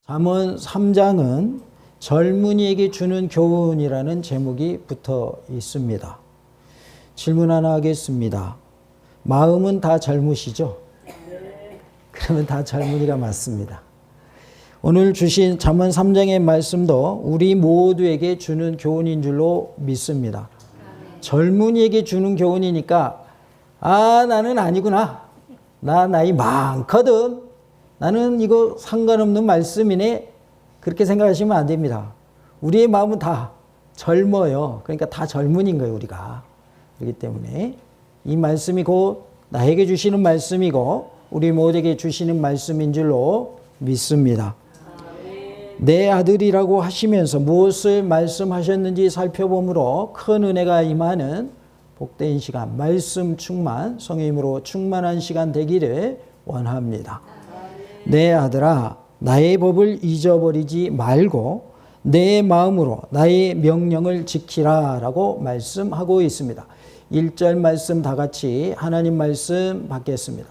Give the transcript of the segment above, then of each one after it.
잠언 3장은 젊은이에게 주는 교훈이라는 제목이 붙어 있습니다. 질문 하나 하겠습니다. 마음은 다 젊으시죠? 그러면 다 젊은이가 맞습니다. 오늘 주신 잠언 3장의 말씀도 우리 모두에게 주는 교훈인 줄로 믿습니다. 젊은이에게 주는 교훈이니까 나는 아니구나. 나 나이 많거든. 나는 이거 상관없는 말씀이네. 그렇게 생각하시면 안 됩니다. 우리의 마음은 다 젊어요. 그러니까 다 젊은인 거예요, 우리가. 그렇기 때문에 이 말씀이 곧 나에게 주시는 말씀이고 우리 모두에게 주시는 말씀인 줄로 믿습니다. 내 아들이라고 하시면서 무엇을 말씀하셨는지 살펴보므로 큰 은혜가 임하는 복된 시간, 말씀 충만, 성령님으로 충만한 시간 되기를 원합니다. 내 아들아, 나의 법을 잊어버리지 말고 내 마음으로 나의 명령을 지키라 라고 말씀하고 있습니다. 1절 말씀 다 같이 하나님 말씀 받겠습니다.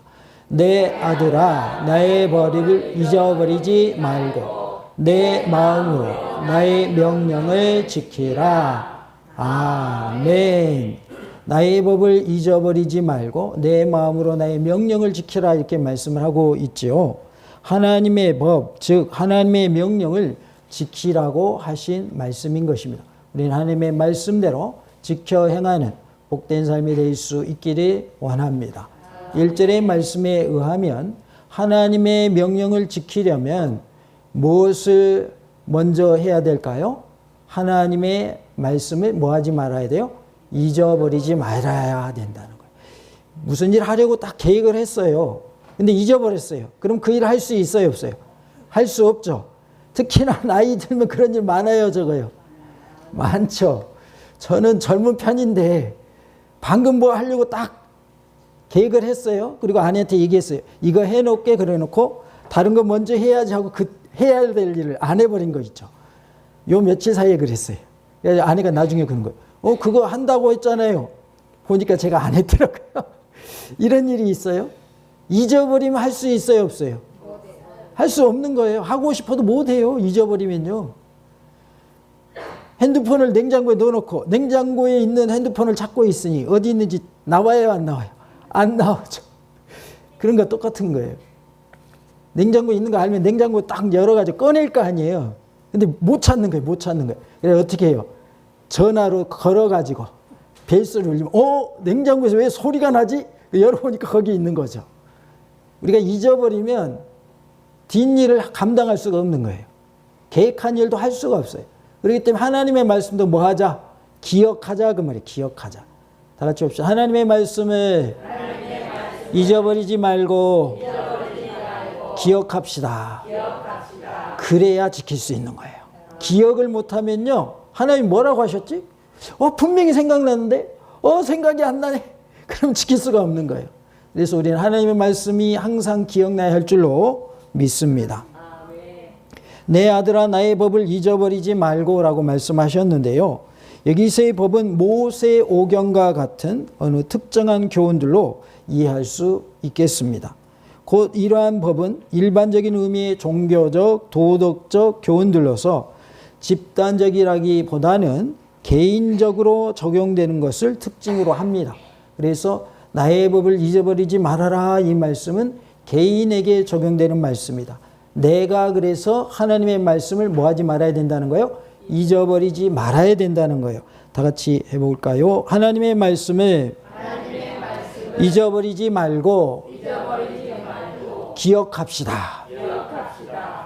내 아들아, 나의 법을 잊어버리지 말고 내 마음으로 나의 명령을 지키라. 아멘. 나의 법을 잊어버리지 말고 내 마음으로 나의 명령을 지키라 이렇게 말씀을 하고 있죠. 하나님의 법, 즉 하나님의 명령을 지키라고 하신 말씀인 것입니다. 우리는 하나님의 말씀대로 지켜 행하는 복된 삶이 될 수 있기를 원합니다. 1절의 말씀에 의하면 하나님의 명령을 지키려면 무엇을 먼저 해야 될까요? 하나님의 말씀을 뭐 하지 말아야 돼요? 잊어버리지 말아야 된다는 거예요. 무슨 일 하려고 딱 계획을 했어요. 근데 잊어버렸어요. 그럼 그 일을 할 수 있어요, 없어요? 할 수 없죠. 특히나 나이 들면 그런 일 많아요, 저거요. 많죠. 저는 젊은 편인데 방금 뭐 하려고 딱 계획을 했어요. 그리고 아내한테 얘기했어요. 이거 해놓게 그래 놓고 다른 거 먼저 해야지 하고 해야 될 일을 안 해버린 거 있죠. 요 며칠 사이에 그랬어요. 아내가 나중에 그런 거예요. 그거 한다고 했잖아요. 보니까 제가 안 했더라고요. 이런 일이 있어요. 잊어버리면 할 수 있어요, 없어요? 할 수 없는 거예요. 하고 싶어도 못해요, 잊어버리면요. 핸드폰을 냉장고에 넣어놓고 냉장고에 있는 핸드폰을 찾고 있으니 어디 있는지 나와요, 안 나와요? 안 나오죠. 그런 거 똑같은 거예요. 냉장고에 있는 거 알면 냉장고 딱 열어가지고 꺼낼 거 아니에요. 근데 못 찾는 거예요, 못 찾는 거예요. 그래서 어떻게 해요? 전화로 걸어가지고 벨소리를 울리면 냉장고에서 왜 소리가 나지? 열어보니까 거기 있는 거죠. 우리가 잊어버리면 뒷일을 감당할 수가 없는 거예요. 계획한 일도 할 수가 없어요. 그렇기 때문에 하나님의 말씀도 뭐 하자? 기억하자 그 말이에요. 기억하자. 다 같이 봅시다. 하나님의 말씀을 잊어버리지 말고 기억합시다. 그래야 지킬 수 있는 거예요. 기억을 못하면요. 하나님 뭐라고 하셨지? 분명히 생각나는데 생각이 안 나네. 그럼 지킬 수가 없는 거예요. 그래서 우리는 하나님의 말씀이 항상 기억나야 할 줄로 믿습니다. 내 아들아 나의 법을 잊어버리지 말고 라고 말씀하셨는데요. 여기서의 법은 모세오경과 같은 어느 특정한 교훈들로 이해할 수 있겠습니다. 곧 이러한 법은 일반적인 의미의 종교적, 도덕적 교훈들로서 집단적이라기보다는 개인적으로 적용되는 것을 특징으로 합니다. 그래서 나의 법을 잊어버리지 말아라 이 말씀은 개인에게 적용되는 말씀이다. 내가 그래서 하나님의 말씀을 뭐 하지 말아야 된다는 거예요? 잊어버리지 말아야 된다는 거예요. 다 같이 해볼까요? 하나님의 말씀을 잊어버리지 말고 기억합시다.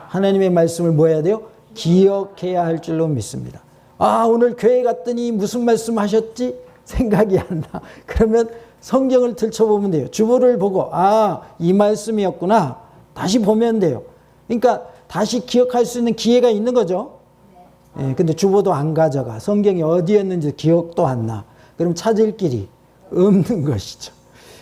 하나님의 말씀을 뭐 해야 돼요? 기억해야 할 줄로 믿습니다. 오늘 교회 갔더니 무슨 말씀 하셨지? 생각이 안 나. 그러면 성경을 들춰보면 돼요. 주보를 보고 이 말씀이었구나. 다시 보면 돼요. 그러니까 다시 기억할 수 있는 기회가 있는 거죠. 근데 주보도 안 가져가. 성경이 어디였는지 기억도 안 나. 그럼 찾을 길이 없는 것이죠.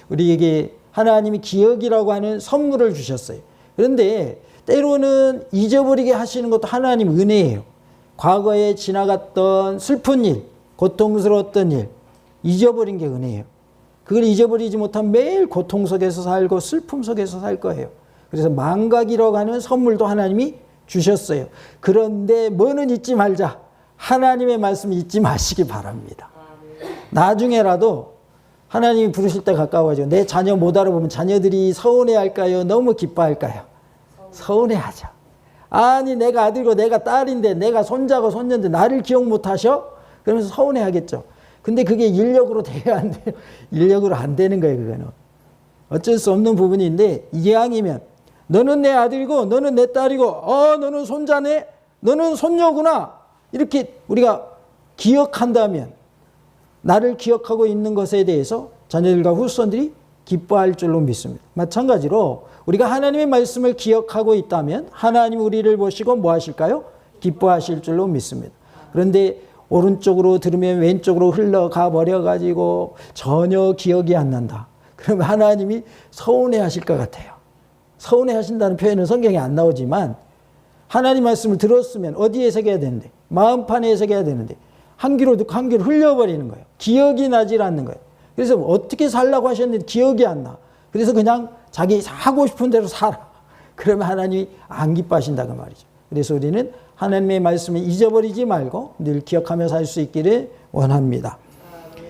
우리에게 하나님이 기억이라고 하는 선물을 주셨어요. 그런데 때로는 잊어버리게 하시는 것도 하나님 은혜예요. 과거에 지나갔던 슬픈 일, 고통스러웠던 일, 잊어버린 게 은혜예요. 그걸 잊어버리지 못하면 매일 고통 속에서 살고 슬픔 속에서 살 거예요. 그래서 망각이라고 하는 선물도 하나님이 주셨어요. 그런데 뭐는 잊지 말자. 하나님의 말씀 잊지 마시기 바랍니다. 나중에라도 하나님이 부르실 때 가까워지고 내 자녀 못 알아보면 자녀들이 서운해할까요? 너무 기뻐할까요? 서운해하죠. 아니 내가 아들이고 내가 딸인데 내가 손자고 손녀인데 나를 기억 못하셔? 그러면서 서운해하겠죠. 근데 그게 인력으로 돼야 안 돼요. 인력으로 안 되는 거예요. 그거는. 어쩔 수 없는 부분인데 이왕이면 너는 내 아들이고 너는 내 딸이고 너는 손자네 너는 손녀구나 이렇게 우리가 기억한다면 나를 기억하고 있는 것에 대해서 자녀들과 후손들이 기뻐할 줄로 믿습니다. 마찬가지로 우리가 하나님의 말씀을 기억하고 있다면 하나님 우리를 보시고 뭐 하실까요? 기뻐하실 줄로 믿습니다. 그런데 오른쪽으로 들으면 왼쪽으로 흘러가 버려가지고 전혀 기억이 안 난다. 그러면 하나님이 서운해하실 것 같아요. 서운해하신다는 표현은 성경에 안 나오지만 하나님 말씀을 들었으면 어디에 새겨야 되는데 마음판에 새겨야 되는데 한 귀로 듣고 한 귀로 흘려버리는 거예요. 기억이 나질 않는 거예요. 그래서 어떻게 살라고 하셨는데 기억이 안 나. 그래서 그냥 자기 하고 싶은 대로 살아. 그러면 하나님이 안 기뻐하신다고 말이죠. 그래서 우리는 하나님의 말씀을 잊어버리지 말고 늘 기억하며 살 수 있기를 원합니다.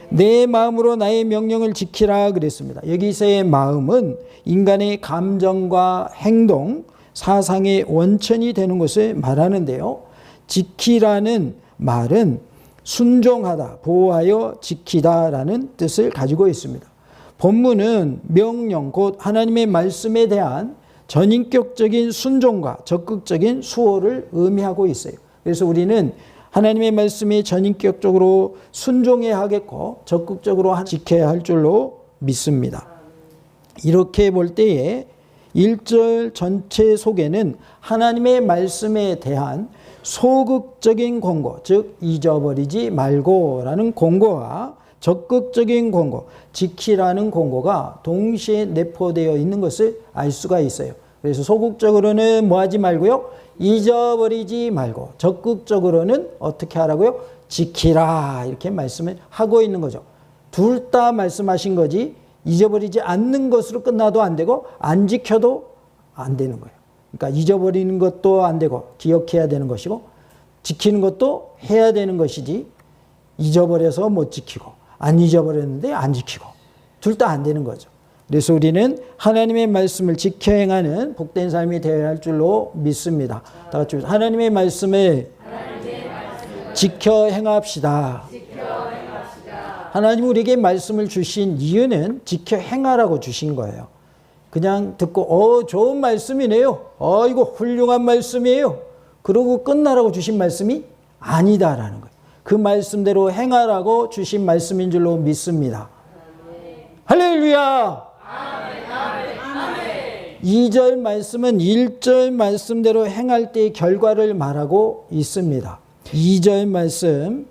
내 마음으로 나의 명령을 지키라 그랬습니다. 여기서의 마음은 인간의 감정과 행동, 사상의 원천이 되는 것을 말하는데요. 지키라는 말은 순종하다, 보호하여 지키다라는 뜻을 가지고 있습니다. 본문은 명령, 곧 하나님의 말씀에 대한 전인격적인 순종과 적극적인 수호를 의미하고 있어요. 그래서 우리는 하나님의 말씀에 전인격적으로 순종해야 하겠고 적극적으로 지켜야 할 줄로 믿습니다. 이렇게 볼 때에 1절 전체 속에는 하나님의 말씀에 대한 소극적인 권고, 즉 잊어버리지 말고라는 권고와 적극적인 권고, 지키라는 권고가 동시에 내포되어 있는 것을 알 수가 있어요. 그래서 소극적으로는 뭐 하지 말고요? 잊어버리지 말고, 적극적으로는 어떻게 하라고요? 지키라, 이렇게 말씀을 하고 있는 거죠. 둘 다 말씀하신 거지 잊어버리지 않는 것으로 끝나도 안 되고 안 지켜도 안 되는 거예요. 그러니까 잊어버리는 것도 안 되고 기억해야 되는 것이고 지키는 것도 해야 되는 것이지 잊어버려서 못 지키고 안 잊어버렸는데 안 지키고 둘 다 안 되는 거죠. 그래서 우리는 하나님의 말씀을 지켜 행하는 복된 삶이 되어야 할 줄로 믿습니다. 다 같이 하나님의 말씀을 지켜 행합시다. 하나님 우리에게 말씀을 주신 이유는 지켜 행하라고 주신 거예요. 그냥 듣고 좋은 말씀이네요. 이거 훌륭한 말씀이에요. 그러고 끝나라고 주신 말씀이 아니다라는 거예요. 그 말씀대로 행하라고 주신 말씀인 줄로 믿습니다. 할렐루야. 2절 말씀은 1절 말씀대로 행할 때의 결과를 말하고 있습니다. 2절 말씀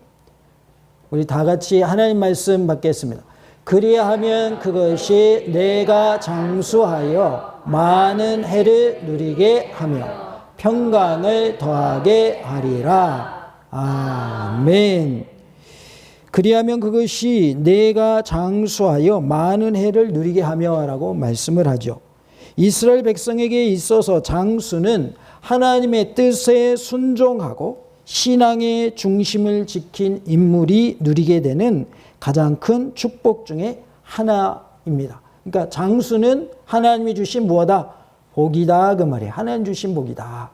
우리 다 같이 하나님 말씀 받겠습니다. 그리하면 그것이 내가 장수하여 많은 해를 누리게 하며 평강을 더하게 하리라. 아멘. 그리하면 그것이 내가 장수하여 많은 해를 누리게 하며 라고 말씀을 하죠. 이스라엘 백성에게 있어서 장수는 하나님의 뜻에 순종하고 신앙의 중심을 지킨 인물이 누리게 되는 가장 큰 축복 중에 하나입니다. 그러니까 장수는 하나님이 주신 무엇이다? 복이다 그 말이에요. 하나님 주신 복이다.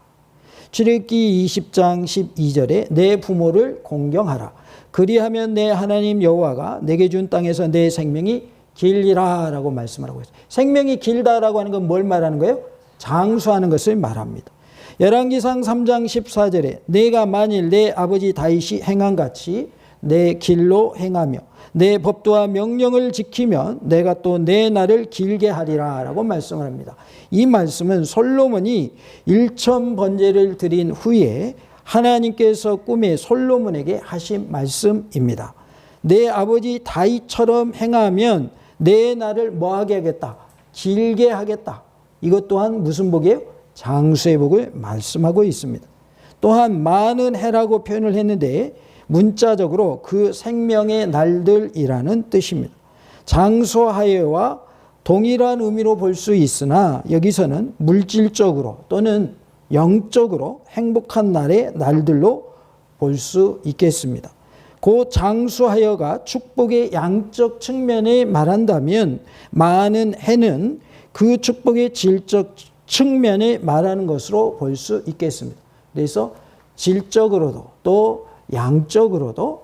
출애굽기 20장 12절에 내 부모를 공경하라. 그리하면 내 하나님 여호와가 내게 준 땅에서 내 생명이 길리라 라고 말씀을 하고 있어요. 생명이 길다라고 하는 건 뭘 말하는 거예요? 장수하는 것을 말합니다. 열왕기상 3장 14절에 내가 만일 내 아버지 다윗이 행한같이 내 길로 행하며 내 법도와 명령을 지키면 내가 또 내 날을 길게 하리라 라고 말씀을 합니다. 이 말씀은 솔로몬이 1000번제를 드린 후에 하나님께서 꿈에 솔로몬에게 하신 말씀입니다. 내 아버지 다윗처럼 행하면 내 날을 뭐하게 하겠다? 길게 하겠다. 이것 또한 무슨 복이에요? 장수의 복을 말씀하고 있습니다. 또한 많은 해라고 표현을 했는데 문자적으로 그 생명의 날들이라는 뜻입니다. 장수하여와 동일한 의미로 볼 수 있으나 여기서는 물질적으로 또는 영적으로 행복한 날들로 볼 수 있겠습니다. 그 장수하여가 축복의 양적 측면에 말한다면 많은 해는 그 축복의 질적 측면에 말하는 것으로 볼 수 있겠습니다. 그래서 질적으로도 또 양적으로도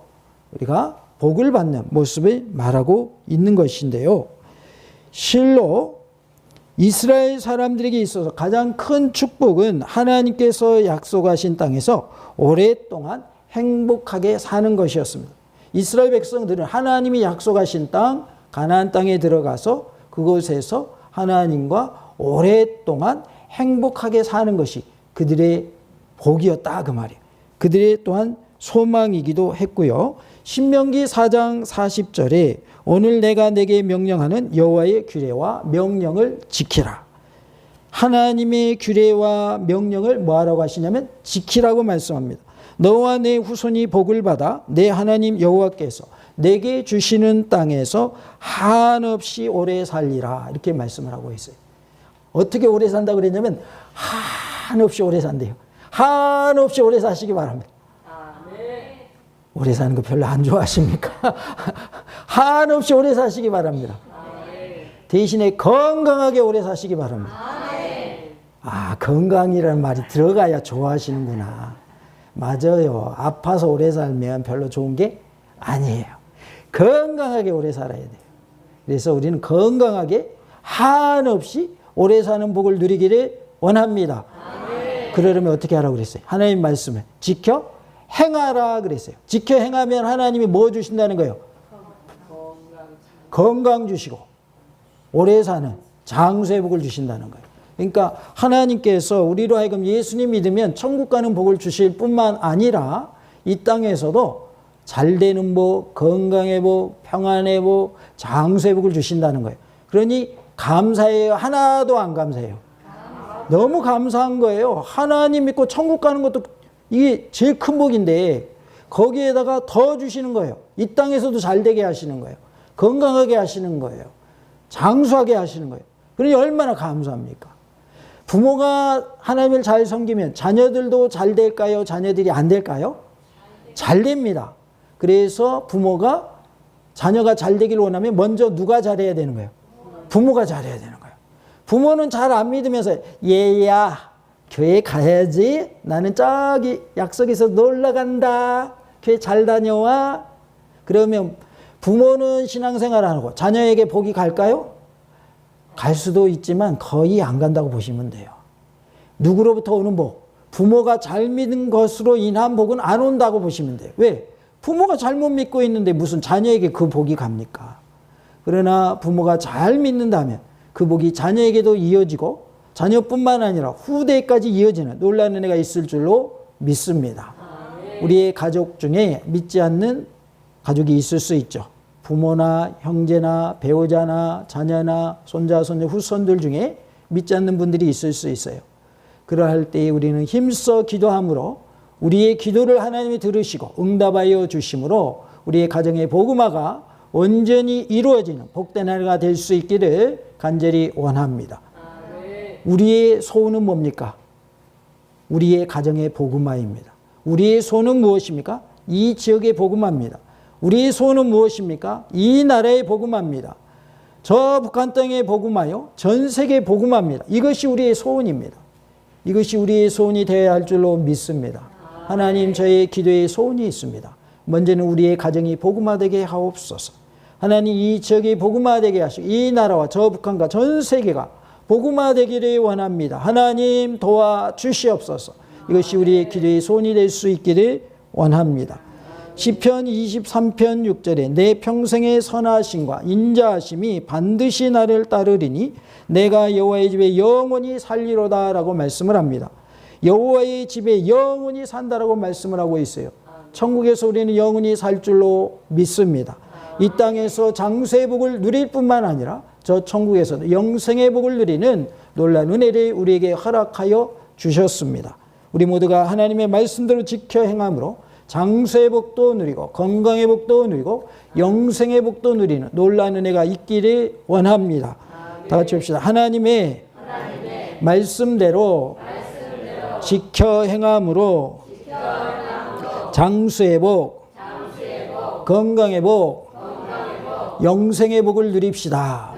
우리가 복을 받는 모습을 말하고 있는 것인데요. 실로 이스라엘 사람들에게 있어서 가장 큰 축복은 하나님께서 약속하신 땅에서 오랫동안 행복하게 사는 것이었습니다. 이스라엘 백성들은 하나님이 약속하신 땅, 가나안 땅에 들어가서 그곳에서 하나님과 오랫동안 행복하게 사는 것이 그들의 복이었다 그 말이에요. 그들의 또한 소망이기도 했고요. 신명기 4장 40절에 오늘 내가 내게 명령하는 여호와의 규례와 명령을 지키라. 하나님의 규례와 명령을 뭐하라고 하시냐면 지키라고 말씀합니다. 너와 내 후손이 복을 받아 내 하나님 여호와께서 내게 주시는 땅에서 한없이 오래 살리라. 이렇게 말씀을 하고 있어요. 어떻게 오래 산다고 그랬냐면 한없이 오래 산대요. 한없이 오래 사시기 바랍니다. 오래 사는 거 별로 안 좋아하십니까? 한없이 오래 사시기 바랍니다. 대신에 건강하게 오래 사시기 바랍니다. 건강이라는 말이 들어가야 좋아하시는구나. 맞아요. 아파서 오래 살면 별로 좋은 게 아니에요. 건강하게 오래 살아야 돼요. 그래서 우리는 건강하게 한없이 오래 사는 복을 누리기를 원합니다. 그러려면 어떻게 하라고 그랬어요? 하나님 말씀을 지켜 행하라 그랬어요. 지켜 행하면 하나님이 뭐 주신다는 거예요? 건강 주시고 오래 사는 장수의 복을 주신다는 거예요. 그러니까 하나님께서 우리로 하여금 예수님 믿으면 천국 가는 복을 주실 뿐만 아니라 이 땅에서도 잘 되는 복, 건강의 복, 평안의 복, 장수의 복을 주신다는 거예요. 그러니 감사해요? 하나도 안 감사해요? 너무 감사한 거예요. 하나님 믿고 천국 가는 것도 이게 제일 큰 복인데 거기에다가 더 주시는 거예요. 이 땅에서도 잘 되게 하시는 거예요. 건강하게 하시는 거예요. 장수하게 하시는 거예요. 그러니 얼마나 감사합니까? 부모가 하나님을 잘 섬기면 자녀들도 잘 될까요? 자녀들이 안 될까요? 잘 됩니다. 그래서 부모가 자녀가 잘 되기를 원하면 먼저 누가 잘해야 되는 거예요? 부모가 잘해야 되는 거예요. 부모는 잘 안 믿으면서 얘야 교회 가야지. 나는 저기 약속에서 놀러 간다. 교회 잘 다녀와. 그러면 부모는 신앙생활 안 하고 자녀에게 복이 갈까요? 갈 수도 있지만 거의 안 간다고 보시면 돼요. 누구로부터 오는 복? 부모가 잘 믿는 것으로 인한 복은 안 온다고 보시면 돼요. 왜? 부모가 잘못 믿고 있는데 무슨 자녀에게 그 복이 갑니까? 그러나 부모가 잘 믿는다면 그 복이 자녀에게도 이어지고 자녀뿐만 아니라 후대까지 이어지는 놀라운 은혜가 있을 줄로 믿습니다. 우리의 가족 중에 믿지 않는 가족이 있을 수 있죠. 부모나 형제나 배우자나 자녀나 손자, 손녀, 후손들 중에 믿지 않는 분들이 있을 수 있어요. 그러할 때 우리는 힘써 기도함으로 우리의 기도를 하나님이 들으시고 응답하여 주심으로 우리의 가정의 복음화가 온전히 이루어지는 복된 하루가 될 수 있기를 간절히 원합니다. 우리의 소원은 뭡니까? 우리의 가정의 복음화입니다. 우리의 소원은 무엇입니까? 이 지역의 복음화입니다. 우리의 소원은 무엇입니까? 이 나라의 복음화입니다. 저 북한 땅의 복음화요, 전 세계 복음화입니다. 이것이 우리의 소원입니다. 이것이 우리의 소원이 되어야 할 줄로 믿습니다. 하나님, 저의 기도에 소원이 있습니다. 먼저는 우리의 가정이 복음화되게 하옵소서. 하나님, 이 지역이 복음화되게 하시고 이 나라와 저 북한과 전 세계가 복음화되기를 원합니다. 하나님 도와주시옵소서. 이것이 우리의 기도의 소원이 될 수 있기를 원합니다. 시편 23편 6절에 내 평생의 선하심과 인자하심이 반드시 나를 따르리니 내가 여호와의 집에 영원히 살리로다 라고 말씀을 합니다. 여호와의 집에 영원히 산다라고 말씀을 하고 있어요. 천국에서 우리는 영원히 살 줄로 믿습니다. 이 땅에서 장수의 복을 누릴 뿐만 아니라 저 천국에서도 영생의 복을 누리는 놀라운 은혜를 우리에게 허락하여 주셨습니다. 우리 모두가 하나님의 말씀대로 지켜 행함으로 장수의 복도 누리고 건강의 복도 누리고 영생의 복도 누리는 놀라운 은혜가 있기를 원합니다. 다 같이 합시다. 하나님의 말씀대로 지켜 행함으로 장수의 복, 건강의 복, 영생의 복을 누립시다.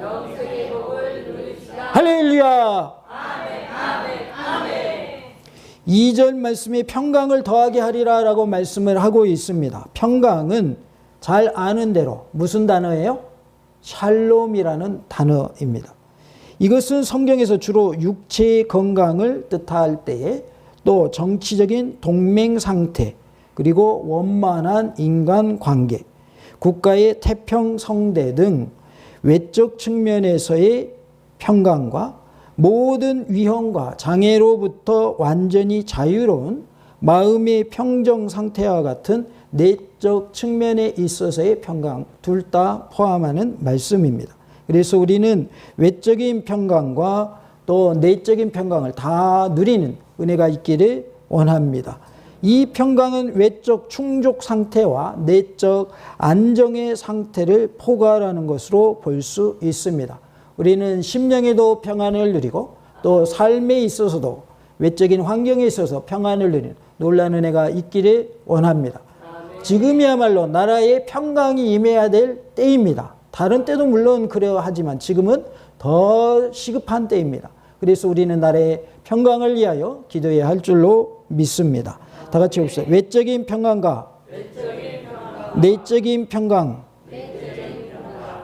할렐루야. 2절 말씀에 평강을 더하게 하리라 라고 말씀을 하고 있습니다. 평강은 잘 아는 대로 무슨 단어예요? 샬롬이라는 단어입니다. 이것은 성경에서 주로 육체의 건강을 뜻할 때에 또 정치적인 동맹 상태, 그리고 원만한 인간관계, 국가의 태평성대 등 외적 측면에서의 평강과 모든 위험과 장애로부터 완전히 자유로운 마음의 평정 상태와 같은 내적 측면에 있어서의 평강, 둘 다 포함하는 말씀입니다. 그래서 우리는 외적인 평강과 또 내적인 평강을 다 누리는 은혜가 있기를 원합니다. 이 평강은 외적 충족 상태와 내적 안정의 상태를 포괄하는 것으로 볼 수 있습니다. 우리는 심령에도 평안을 누리고 또 삶에 있어서도 외적인 환경에 있어서 평안을 누리는 놀라운 은혜가 있기를 원합니다. 지금이야말로 나라에 평강이 임해야 될 때입니다. 다른 때도 물론 그래야 하지만 지금은 더 시급한 때입니다. 그래서 우리는 나라의 평강을 위하여 기도해야 할 줄로 믿습니다. 다 같이 봅시다. 외적인 평강과 내적인 평강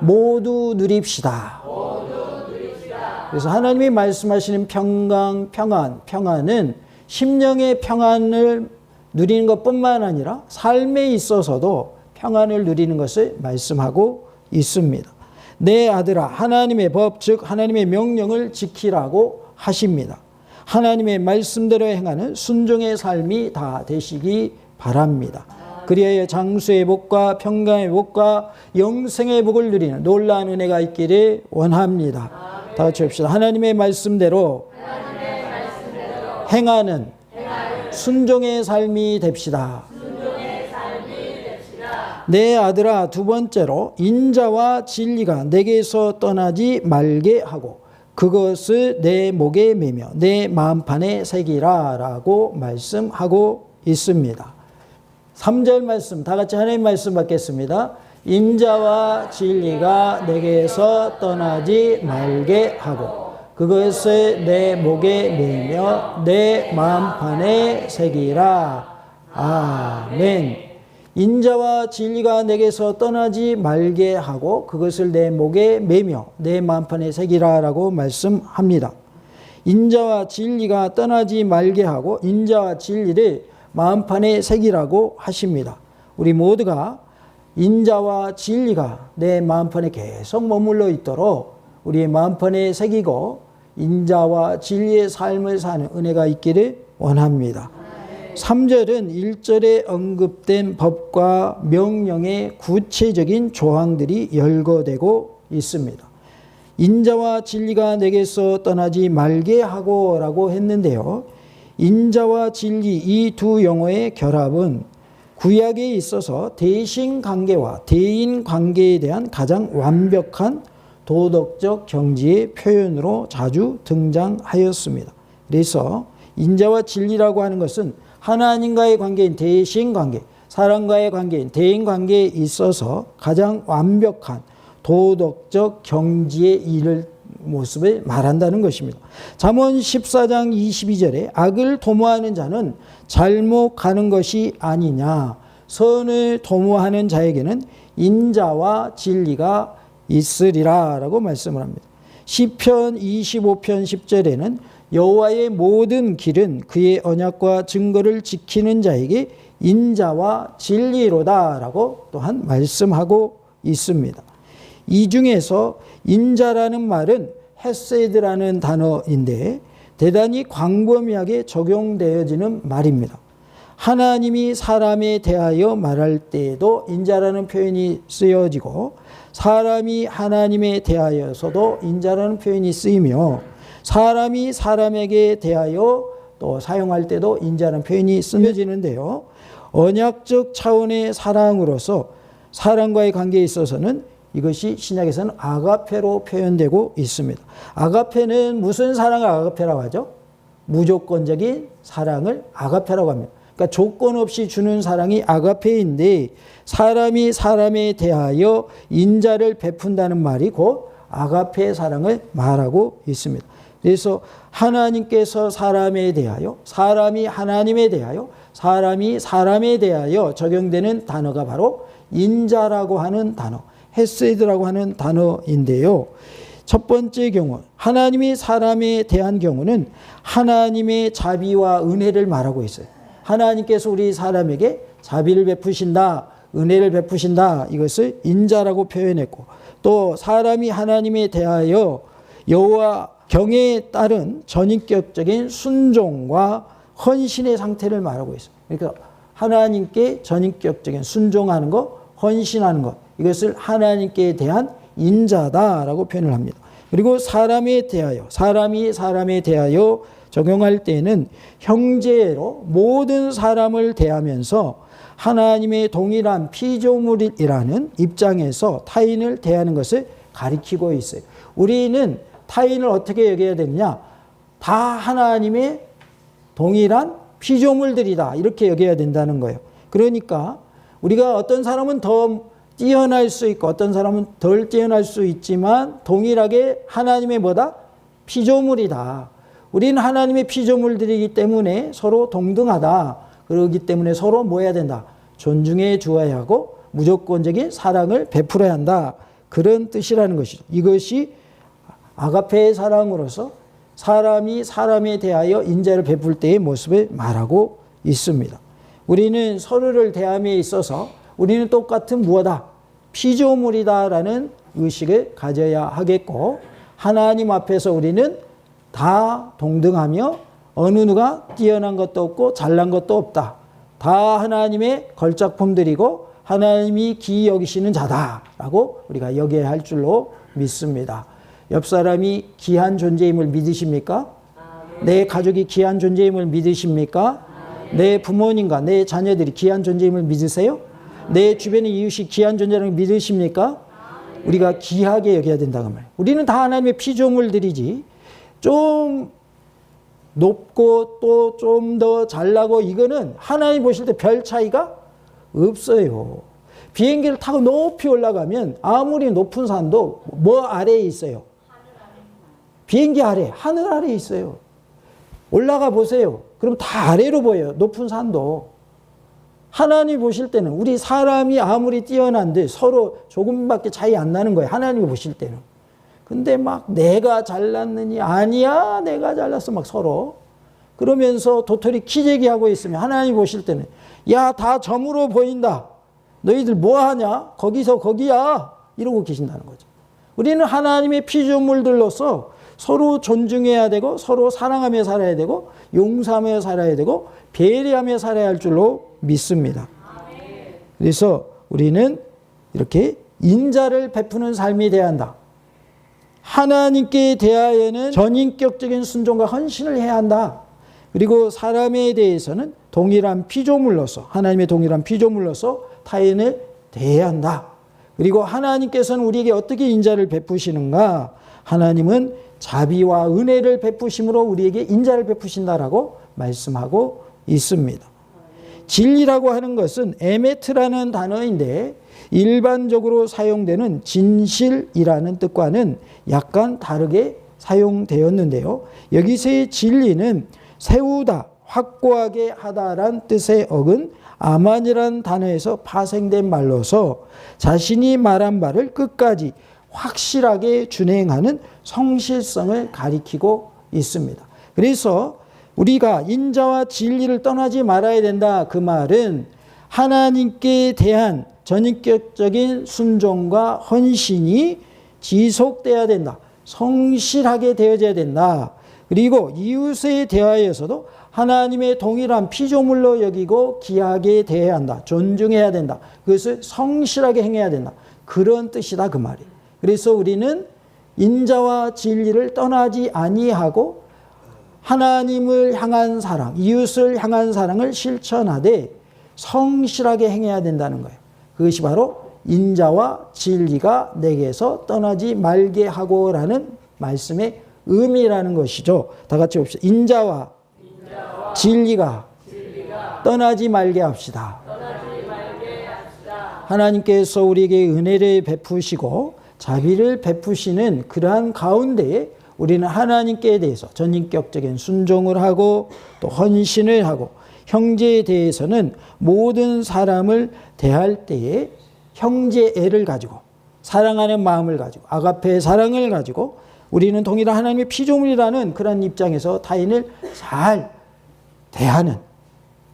모두 누립시다. 그래서 하나님이 말씀하시는 평강, 평안은 심령의 평안을 누리는 것뿐만 아니라 삶에 있어서도 평안을 누리는 것을 말씀하고 있습니다. 내 아들아, 하나님의 법, 즉 하나님의 명령을 지키라고 하십니다. 하나님의 말씀대로 행하는 순종의 삶이 다 되시기 바랍니다. 그리하여 장수의 복과 평강의 복과 영생의 복을 누리는 놀라운 은혜가 있기를 원합니다. 다 같이 합시다. 하나님의 말씀대로 행하는 순종의 삶이 됩시다. 내 아들아, 두 번째로 인자와 진리가 내게서 떠나지 말게 하고 그것을 내 목에 매며 내 마음판에 새기라 라고 말씀하고 있습니다. 3절 말씀 다 같이 하나님 말씀 받겠습니다. 인자와 진리가 내게서 떠나지 말게 하고 그것을 내 목에 매며 내 마음판에 새기라. 아멘. 인자와 진리가 내게서 떠나지 말게 하고 그것을 내 목에 매며 내 마음판에 새기라 라고 말씀합니다. 인자와 진리가 떠나지 말게 하고 인자와 진리를 마음판에 새기라고 하십니다. 우리 모두가 인자와 진리가 내 마음판에 계속 머물러 있도록 우리의 마음판에 새기고 인자와 진리의 삶을 사는 은혜가 있기를 원합니다. 3절은 1절에 언급된 법과 명령의 구체적인 조항들이 열거되고 있습니다. 인자와 진리가 내게서 떠나지 말게 하고 라고 했는데요. 인자와 진리 이 두 용어의 결합은 구약에 있어서 대신관계와 대인관계에 대한 가장 완벽한 도덕적 경지의 표현으로 자주 등장하였습니다. 그래서 인자와 진리라고 하는 것은 하나님과의 관계인 대신관계, 사람과의 관계인 대인관계에 있어서 가장 완벽한 도덕적 경지에 이를 모습을 말한다는 것입니다. 잠언 14장 22절에 악을 도모하는 자는 잘못 가는 것이 아니냐, 선을 도모하는 자에게는 인자와 진리가 있으리라 라고 말씀을 합니다. 시편 25편 10절에는 여호와의 모든 길은 그의 언약과 증거를 지키는 자에게 인자와 진리로다 라고 또한 말씀하고 있습니다. 이 중에서 인자라는 말은 헤세드라는 단어인데 대단히 광범위하게 적용되어지는 말입니다. 하나님이 사람에 대하여 말할 때에도 인자라는 표현이 쓰여지고 사람이 하나님에 대하여서도 인자라는 표현이 쓰이며 사람이 사람에게 대하여 또 사용할 때도 인자라는 표현이 쓰여지는데요. 언약적 차원의 사랑으로서 사람과의 관계에 있어서는 이것이 신약에서는 아가페로 표현되고 있습니다. 아가페는 무슨 사랑을 아가페라고 하죠? 무조건적인 사랑을 아가페라고 합니다. 그러니까 조건 없이 주는 사랑이 아가페인데 사람이 사람에 대하여 인자를 베푼다는 말이 곧 아가페의 사랑을 말하고 있습니다. 그래서 하나님께서 사람에 대하여, 사람이 하나님에 대하여, 사람이 사람에 대하여 적용되는 단어가 바로 인자라고 하는 단어, 헤세드라고 하는 단어인데요. 첫 번째 경우, 하나님이 사람에 대한 경우는 하나님의 자비와 은혜를 말하고 있어요. 하나님께서 우리 사람에게 자비를 베푸신다, 은혜를 베푸신다, 이것을 인자라고 표현했고, 또 사람이 하나님에 대하여 여호와 경에 따른 전인격적인 순종과 헌신의 상태를 말하고 있어요. 그러니까 하나님께 전인격적인 순종하는 것, 헌신하는 것, 이것을 하나님께 대한 인자다라고 표현을 합니다. 그리고 사람에 대하여, 사람이 사람에 대하여 적용할 때는 형제로 모든 사람을 대하면서 하나님의 동일한 피조물이라는 입장에서 타인을 대하는 것을 가리키고 있어요. 우리는 타인을 어떻게 여겨야 되느냐? 다 하나님의 동일한 피조물들이다, 이렇게 여겨야 된다는 거예요. 그러니까 우리가 어떤 사람은 더 뛰어날 수 있고 어떤 사람은 덜 뛰어날 수 있지만 동일하게 하나님의 뭐다? 피조물이다. 우리는 하나님의 피조물들이기 때문에 서로 동등하다. 그렇기 때문에 서로 뭐 해야 된다? 존중해 주어야 하고 무조건적인 사랑을 베풀어야 한다. 그런 뜻이라는 것이죠. 이것이 아가페의 사랑으로서 사람이 사람에 대하여 인자를 베풀 때의 모습을 말하고 있습니다. 우리는 서로를 대함에 있어서 우리는 똑같은 무엇다? 피조물이다라는 의식을 가져야 하겠고, 하나님 앞에서 우리는 다 동등하며 어느 누가 뛰어난 것도 없고 잘난 것도 없다. 다 하나님의 걸작품들이고 하나님이 기이 여기시는 자다라고 우리가 여겨야 할 줄로 믿습니다. 옆 사람이 귀한 존재임을 믿으십니까? 내 가족이 귀한 존재임을 믿으십니까? 내 부모님과 내 자녀들이 귀한 존재임을 믿으세요? 내 주변의 이웃이 귀한 존재라는 걸 믿으십니까? 우리가 귀하게 여겨야 된다고 말이에요. 우리는 다 하나님의 피조물들이지 좀 높고 또 좀 더 잘나고 이거는 하나님 보실 때 별 차이가 없어요. 비행기를 타고 높이 올라가면 아무리 높은 산도 뭐 아래에 있어요? 비행기 아래, 하늘 아래에 있어요. 올라가 보세요. 그럼 다 아래로 보여요. 높은 산도. 하나님 보실 때는 우리 사람이 아무리 뛰어난데 서로 조금밖에 차이 안 나는 거예요. 하나님이 보실 때는. 근데 막 내가 잘났느니 아니야 내가 잘났어 막 서로 그러면서 도토리 키재기하고 있으면 하나님 보실 때는 야 다 점으로 보인다. 너희들 뭐하냐? 거기서 거기야. 이러고 계신다는 거죠. 우리는 하나님의 피조물들로서 서로 존중해야 되고 서로 사랑하며 살아야 되고 용서하며 살아야 되고 배려하며 살아야 할 줄로 믿습니다. 그래서 우리는 이렇게 인자를 베푸는 삶이 되어야 한다. 하나님께 대하여는 전인격적인 순종과 헌신을 해야 한다. 그리고 사람에 대해서는 동일한 피조물로서 하나님의 동일한 피조물로서 타인을 대해야 한다. 그리고 하나님께서는 우리에게 어떻게 인자를 베푸시는가? 하나님은 자비와 은혜를 베푸심으로 우리에게 인자를 베푸신다라고 말씀하고 있습니다. 진리라고 하는 것은 에메트라는 단어인데 일반적으로 사용되는 진실이라는 뜻과는 약간 다르게 사용되었는데요. 여기서의 진리는 세우다, 확고하게 하다란 뜻의 어근 아만이라는 단어에서 파생된 말로서 자신이 말한 바를 끝까지 확실하게 준행하는 성실성을 가리키고 있습니다. 그래서 우리가 인자와 진리를 떠나지 말아야 된다. 그 말은 하나님께 대한 전인격적인 순종과 헌신이 지속돼야 된다. 성실하게 되어져야 된다. 그리고 이웃에 대하여서도 하나님의 동일한 피조물로 여기고 귀하게 대해야 한다. 존중해야 된다. 그것을 성실하게 행해야 된다. 그런 뜻이다 그 말이에요. 그래서 우리는 인자와 진리를 떠나지 아니하고 하나님을 향한 사랑, 이웃을 향한 사랑을 실천하되 성실하게 행해야 된다는 거예요. 그것이 바로 인자와 진리가 내게서 떠나지 말게 하고라는 말씀의 의미라는 것이죠. 다 같이 봅시다. 인자와 진리가 떠나지 말게 합시다. 하나님께서 우리에게 은혜를 베푸시고 자비를 베푸시는 그러한 가운데에 우리는 하나님께 대해서 전인격적인 순종을 하고 또 헌신을 하고 형제에 대해서는 모든 사람을 대할 때에 형제애를 가지고 사랑하는 마음을 가지고 아가페의 사랑을 가지고 우리는 동일한 하나님의 피조물이라는 그런 입장에서 타인을 잘 대하는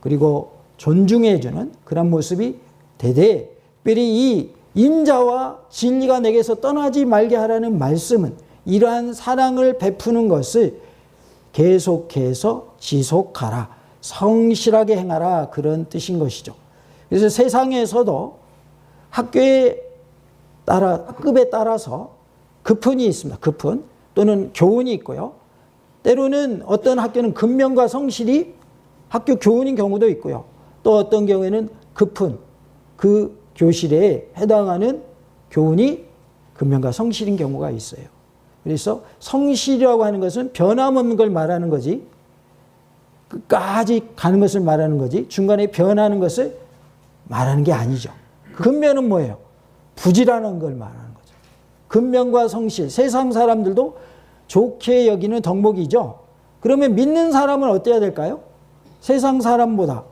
그리고 존중해주는 그런 모습이 되되 특별히 이 인자와 진리가 내게서 떠나지 말게 하라는 말씀은 이러한 사랑을 베푸는 것을 계속해서 지속하라, 성실하게 행하라 그런 뜻인 것이죠. 그래서 세상에서도 학교에 따라 학급에 따라서 급훈이 있습니다. 급훈 또는 교훈이 있고요. 때로는 어떤 학교는 근면과 성실이 학교 교훈인 경우도 있고요. 또 어떤 경우에는 급훈 그 교실에 해당하는 교훈이 근면과 성실인 경우가 있어요. 그래서 성실이라고 하는 것은 변함없는 걸 말하는 거지 끝까지 가는 것을 말하는 거지 중간에 변하는 것을 말하는 게 아니죠. 근면은 뭐예요? 부지런한 걸 말하는 거죠. 근면과 성실, 세상 사람들도 좋게 여기는 덕목이죠. 그러면 믿는 사람은 어때야 될까요? 세상 사람보다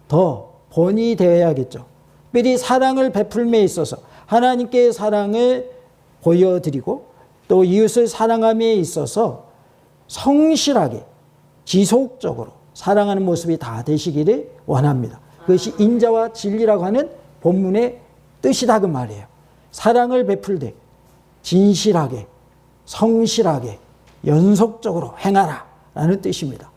더 본이 되어야겠죠. 특별히 사랑을 베풀매 있어서 하나님께 사랑을 보여드리고 또 이웃을 사랑함에 있어서 성실하게 지속적으로 사랑하는 모습이 다 되시기를 원합니다. 그것이 인자와 진리라고 하는 본문의 뜻이다 그 말이에요. 사랑을 베풀되 진실하게 성실하게 연속적으로 행하라 라는 뜻입니다.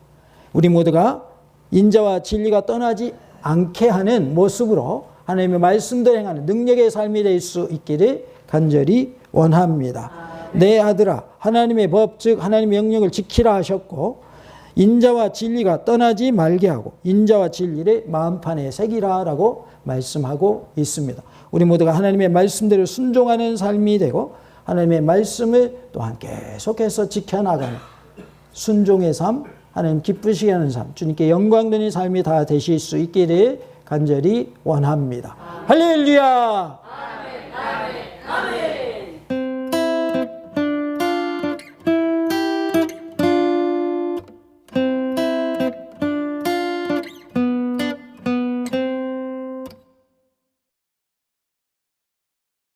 우리 모두가 인자와 진리가 떠나지 않게 하는 모습으로 하나님의 말씀대로 행하는 능력의 삶이 될 수 있기를 간절히 원합니다. 내 아들아 하나님의 법 즉 하나님의 명령을 지키라 하셨고 인자와 진리가 떠나지 말게 하고 인자와 진리를 마음판에 새기라 라고 말씀하고 있습니다. 우리 모두가 하나님의 말씀대로 순종하는 삶이 되고 하나님의 말씀을 또한 계속해서 지켜나가는 순종의 삶, 하나님 기쁘시게 하는 삶, 주님께 영광되는 삶이 다 되실 수 있기를 간절히 원합니다. 할렐루야!